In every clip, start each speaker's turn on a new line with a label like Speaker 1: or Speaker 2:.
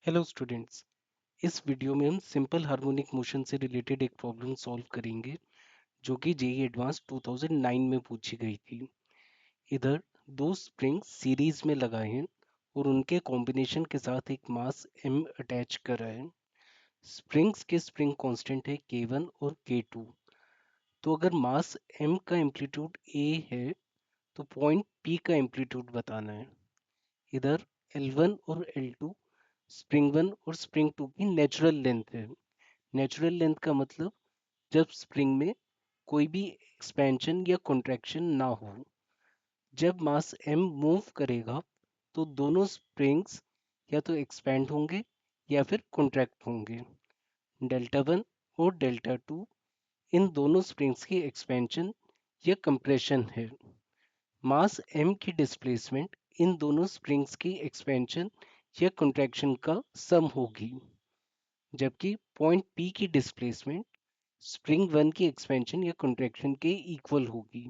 Speaker 1: Hello students. इस video में हम सिंपल हार्मोनिक मोशन से रिलेटेड एक प्रॉब्लम सॉल्व करेंगे जो कि जेईई एडवांस 2009 में पूछी गई थी। इधर दो स्प्रिंग सीरीज में लगाए हैं और उनके कॉम्बिनेशन के साथ एक मास m अटैच करा है। स्प्रिंग्स के स्प्रिंग कांस्टेंट है k1 और k2। तो अगर मास m का एम्पलीट्यूड a है तो पॉइंट p का एम्पलीट्यूड बताना है। इधर L1 और L2 स्प्रिंग 1 और स्प्रिंग 2 की नेचुरल लेंथ है। नेचुरल लेंथ का मतलब जब स्प्रिंग में कोई भी एक्सपेंशन या कॉन्ट्रैक्शन ना हो। जब मास m मूव करेगा तो दोनों स्प्रिंग्स या तो एक्सपेंड होंगे या फिर कॉन्ट्रैक्ट होंगे। डेल्टा 1 और डेल्टा 2 इन दोनों स्प्रिंग्स की एक्सपेंशन या कंप्रेशन है। मास m की डिस्प्लेसमेंट इन दोनों स्प्रिंग्स की एक्सपेंशन या कॉन्ट्रैक्शन का सम होगी, जबकि पॉइंट P की डिस्प्लेसमेंट स्प्रिंग 1 की एक्सपेंशन या कॉन्ट्रैक्शन के इक्वल होगी।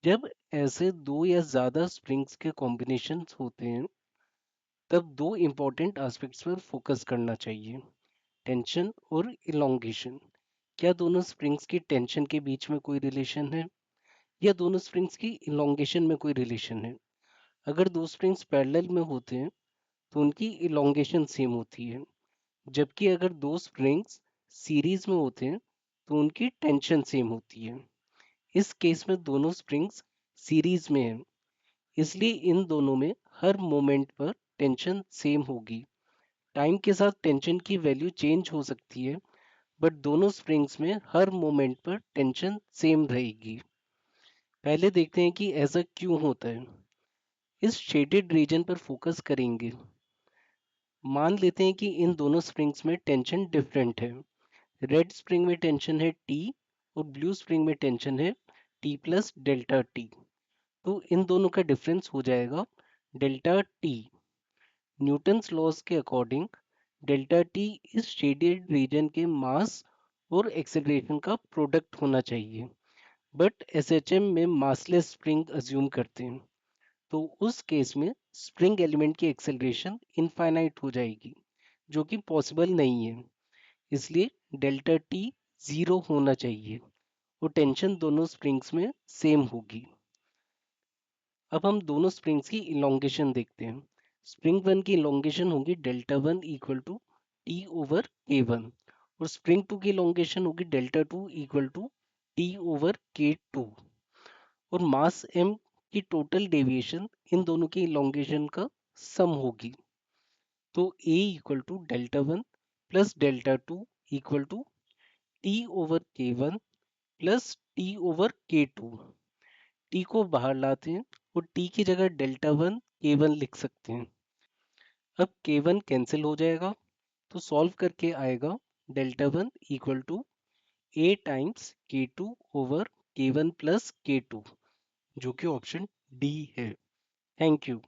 Speaker 1: जब ऐसे दो या ज़्यादा स्प्रिंग्स के कॉम्बिनेशंस होते हैं तब दो इंपॉर्टेंट एस्पेक्ट्स पर फोकस करना चाहिए, टेंशन और इलोंगेशन। क्या दोनों स्प्रिंग्स की टेंशन के बीच में कोई रिलेशन है या दोनों स्प्रिंग्स की इलोंगेशन में कोई रिलेशन है। अगर दो स्प्रिंग्स पैरेलल में होते हैं तो उनकी इलोंगेशन सेम होती है, जबकि अगर दो स्प्रिंग्स सीरीज में होते हैं तो उनकी टेंशन सेम होती है। इस केस में दोनों स्प्रिंग्स सीरीज में हैं, इसलिए इन दोनों में हर मोमेंट पर टेंशन सेम होगी। टाइम के साथ टेंशन की वैल्यू चेंज हो सकती है, बट दोनों स्प्रिंग्स में हर मोमेंट पर टेंशन सेम रहेगी। पहले देखते हैं कि ऐसा क्यों होता है। इस शेडेड रीजन पर फोकस करेंगे। मान लेते हैं कि इन दोनों स्प्रिंग्स में टेंशन डिफरेंट है। रेड स्प्रिंग में टेंशन है T और ब्लू स्प्रिंग में टेंशन है T प्लस डेल्टा T। तो इन दोनों का डिफरेंस हो जाएगा डेल्टा T। न्यूटन्स लॉज के अकॉर्डिंग डेल्टा T इस शेडेड रीजन के मास और एक्सेलरेशन का प्रोडक्ट होना चाहिए, बट SHM में मासलेस स्प्रिंग अज्यूम करते हैं, तो उस केस में स्प्रिंग एलिमेंट की एक्सेलरेशन इनफाइनाइट हो जाएगी, जो कि पॉसिबल नहीं है। इसलिए डेल्टा टी जीरो होना चाहिए और टेंशन दोनों स्प्रिंग्स में सेम होगी। अब हम दोनों स्प्रिंग्स की इलोंगेशन देखते हैं। स्प्रिंग 1 की इलोंगेशन होगी delta 1 equal to T over K 1 और स्प्रिंग 2 की इलोंगेशन होगी delta 2 equal to T over K 2। और मास m की टोटल डेविएशन इन दोनों की इलोंगेशन का सम होगी। तो a equal to delta 1 plus delta 2 equal to T over K 1 plus T over K 2। T को बाहर लाते हैं और टी की जगह डेल्टा 1 के 1 लिख सकते हैं। अब के 1 कैंसिल हो जाएगा तो सॉल्व करके आएगा delta 1 equal to A times K 2 over K 1 plus के 2, जो कि ऑप्शन डी है। Thank you.